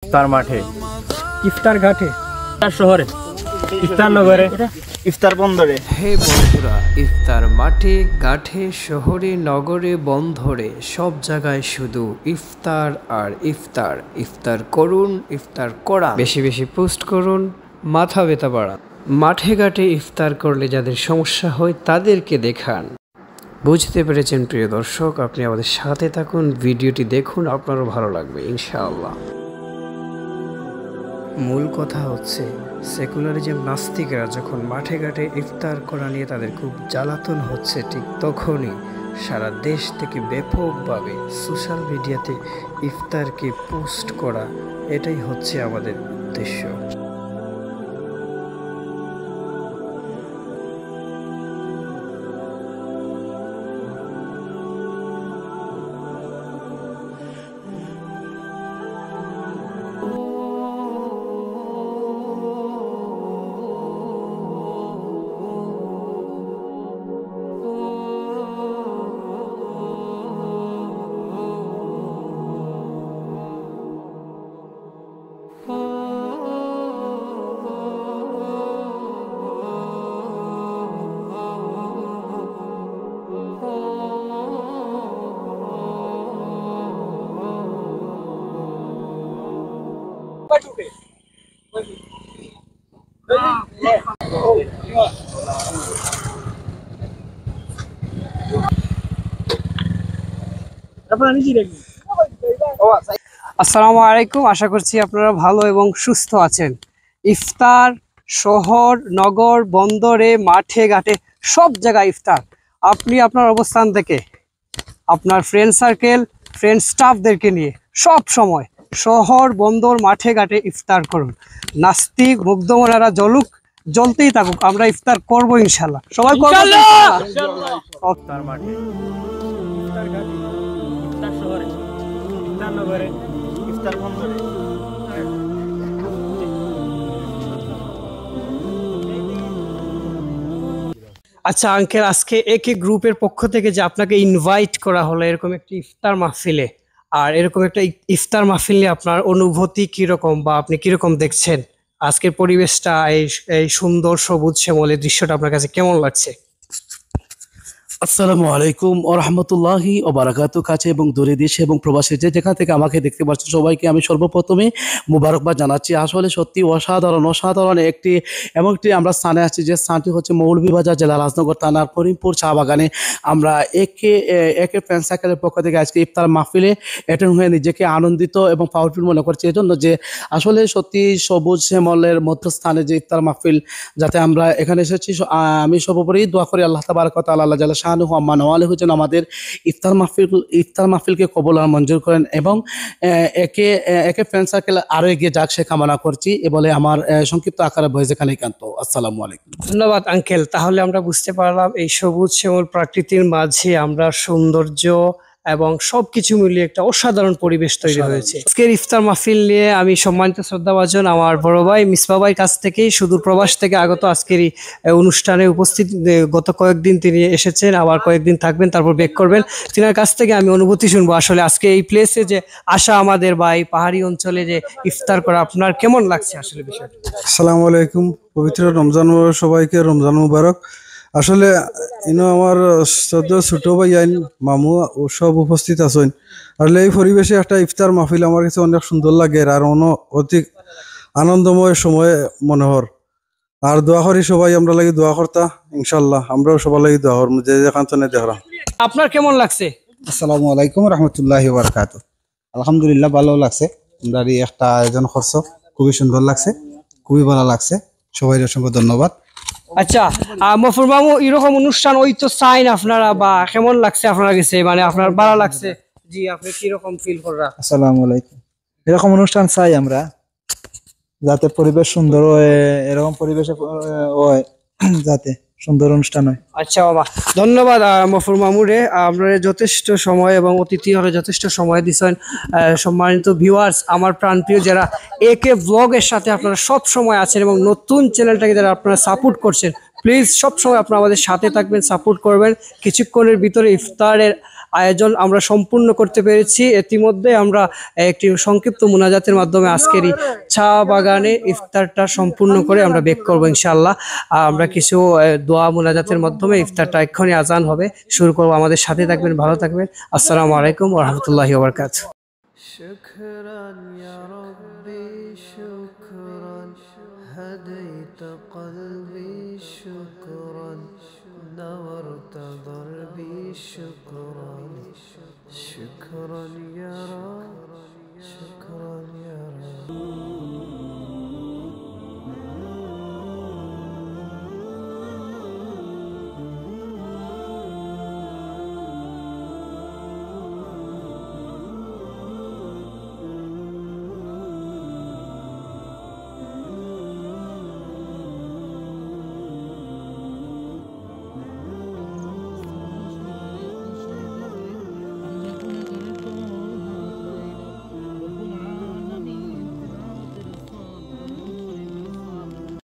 ইফতার মাঠে, ইফতার ঘাটে, ইফতার শহরে, ইফতার নগরে, ইফতার বন্দরে। হে বন্ধুরা, ইফতার মাঠে, ঘাটে, শহরে, নগরে, বন্দরে, সব জায়গায় শুধু ইফতার আর ইফতার। ইফতার করুন, ইফতার করা, বেশি বেশি পোস্ট করুন, মাথা ব্যথা বাড়ান। মাঠে ঘাটে ইফতার করলে যাদের সমস্যা হয় তাদেরকে দেখান। বুঝতে পেরেছেন প্রিয় দর্শক, আপনি আমাদের সাথে থাকুন, ভিডিওটি দেখুন, আপনারও ভালো লাগবে ইনশাআল্লাহ। মূল কথা হচ্ছে সেকুলারিজম নাস্তিকরা যখন মাঠে ঘাটে ইফতার করা নিয়ে তাদের খুব জ্বালাতন হচ্ছে, ঠিক তখনই সারা দেশ থেকে ব্যাপকভাবে সোশ্যাল মিডিয়াতে ইফতারকে পোস্ট করা, এটাই হচ্ছে আমাদের উদ্দেশ্য। আসসালামু আলাইকুম, আশা করছি আপনারা ভালো এবং সুস্থ আছেন। ইফতার শহর, নগর, বন্দরে, মাঠে ঘাটে সব জায়গায় ইফতার। আপনি আপনার অবস্থান থেকে আপনার ফ্রেন্ড সার্কেল, ফ্রেন্ড স্টাফদেরকে নিয়ে সব সময় শহর, বন্দর, মাঠে ঘাটে ইফতার করুন। নাস্তিক মুগ্ধমনারা জ্বলতেই থাকুক, আমরা ইফতার করবো ইনশাল্লাহ। সবাই ইফতার মাঠে, ইফতার ঘাটে, ইফতার শহরে, ইফতার নগরে, ইফতার বন্দরে। আচ্ছা আঙ্কেল, আজকে একে গ্রুপের পক্ষ থেকে যে আপনাকে ইনভাইট করা হলো এরকম একটি ইফতার মাহফিলে, আর এরকম একটা ইফতার মাহফিল নিয়ে আপনার অনুভূতি কিরকম বা আপনি কিরকম দেখছেন আজকের পরিবেশটা, এই সুন্দর সবুজ শ্যামলের দৃশ্যটা আপনার কাছে কেমন লাগছে? আসসালামু আলাইকুম ওয়া রাহমাতুল্লাহি ওয়া বারাকাতুহু। কাছে এবং দূরে, দেশে এবং প্রবাসে যে যেখান থেকে আমাকে দেখতে পাচ্ছেন সবাইকে আমি সর্বপ্রথমে মুবারকবাদ জানাচ্ছি। আসলে সত্যি অসাধারণ একটি আমরা স্থানে আছি, যে স্থানটি হচ্ছে মৌলভীবাজার জেলা রাজনগর থানার করিমপুর চা বাগানে। আমরা একে ফ্রেন্ড সার্কেলের পক্ষ থেকে আজকে ইফতার মাহফিলে অ্যাটেন্ড হয়ে নিজেকে আনন্দিত এবং পাওয়ারফুল মনে করছি, এজন্য যে আসলে সত্যি সবুজ শ্যামলের মধ্যস্থানে যে ইফতার মাহফিল যাতে আমরা এখানে এসেছি, আমি সর্বোপরি দোয়া করি আল্লাহ তাবারাকা ওয়া তাআলা, আল্লাহ জাল্লা যেন আমাদের ইফতার মাহফিলকে কবুল আর মঞ্জুর করেন এবং একে ফ্রেন্ড সার্কেল আরো এগিয়ে যাক সে কামনা করছি। এ বলে আমার সংক্ষিপ্ত আকারে বয়স এখানে একান্ত। আসসালামু আলাইকুম। ধন্যবাদ আঙ্কেল। তাহলে আমরা বুঝতে পারলাম এই সবুজ শ্যামল প্রাকৃতির মাঝে আমরা সৌন্দর্য এবং সবকিছু মিলিয়ে একটা অসাধারণ পরিবেশ তৈরি হয়েছে। আজকের ইফতার মাহফিল নিয়ে আমি সম্মানিত শ্রদ্ধাভাজন আমার বড় ভাই মিসবাহ ভাইয়ের কাছ থেকেই সুদূর প্রবাস থেকে আগত আজকের এই অনুষ্ঠানে উপস্থিত, গত কয়েকদিন তিনি এসেছেন, আবার কয়েকদিন থাকবেন, তারপর ব্যাক করবেন। তিনার কাছ থেকে আমি অনুভূতি শুনবো আসলে আজকে এই প্লেসে যে আসা আমাদের ভাই, পাহাড়ি অঞ্চলে যে ইফতার করা আপনার কেমন লাগছে আসলে বিষয়টা? আসসালামু আলাইকুম, পবিত্র রমজান সবাইকে রমজান মুবারক। আসলে আমার ছোট ভাই আইন মামু ও সব উপস্থিত আছেন। আসলে এই পরিবেশে একটা ইফতার মাহফিল আমার কাছে অনেক সুন্দর লাগে আর অতি আনন্দময় সময় মনে হর। আর দোয়া করি সবাই আমরা লাগি দোয়া করতা, ইনশাল্লাহ আমরাও সবাই লাগি দোয়া করব যে যেখান থেকে দেখরা। আপনার কেমন লাগছে? আসসালামু আলাইকুম রহমতুল্লাহি ওয়া বারাকাতুহু। আলহামদুলিল্লাহ, ভালো লাগছে। আমরা একটা আয়োজন করছো, খুবই সুন্দর লাগছে, খুবই ভালো লাগছে। সবাই অসংখ্য ধন্যবাদ। আচ্ছা মফুর মামু, এরকম অনুষ্ঠান ওই তো চাইন আপনারা, বা কেমন লাগছে আপনার কাছে, মানে আপনার ভালো লাগছে? জি, আপনি কিরকম ফিল করা? আসসালামু আলাইকুম। এরকম অনুষ্ঠান চাই আমরা, যাতে পরিবেশ সুন্দর হয়, এরকম পরিবেশে হয় যাতে সুন্দর অনুষ্ঠান হয়। আচ্ছা বাবা, ধন্যবাদ মফুর মামুরে, আপনারা যথেষ্ট সময় এবং অতিথি হলে যথেষ্ট সময় দিচ্ছেন। সম্মানিত ভিউয়ার্স, আমার প্রাণপ্রিয় যারা একে ব্লগের সাথে আপনারা সব সময় আছেন এবং নতুন চ্যানেলটাকে যারা আপনারা সাপোর্ট করছেন, প্লিজ সবসময় আপনারা আমাদের সাথে থাকবেন, সাপোর্ট করবেন। কিছুক্ষণের ভিতরে ইফতারের আয়োজন আমরা সম্পূর্ণ করতে পেরেছি। ইতিমধ্যে আমরা একটি সংক্ষিপ্ত মুনাজাতের মাধ্যমে আজকের এই চা বাগানে ইফতারটা সম্পূর্ণ করে আমরা বেক করবো ইনশাআল্লাহ। আমরা কিছু দোয়া মুনাজাতের মাধ্যমে ইফতারটা এক্ষুনি আজান হবে, শুরু করবো। আমাদের সাথে থাকবেন, ভালো থাকবেন। আসসালামু আলাইকুম ওয়া রাহমাতুল্লাহি ওয়া বারাকাতুহু। شكرا يا ربي شكرا هديت قلبي شكرا نورت ضربي شكرا شكرا يا رب شكرا يا رب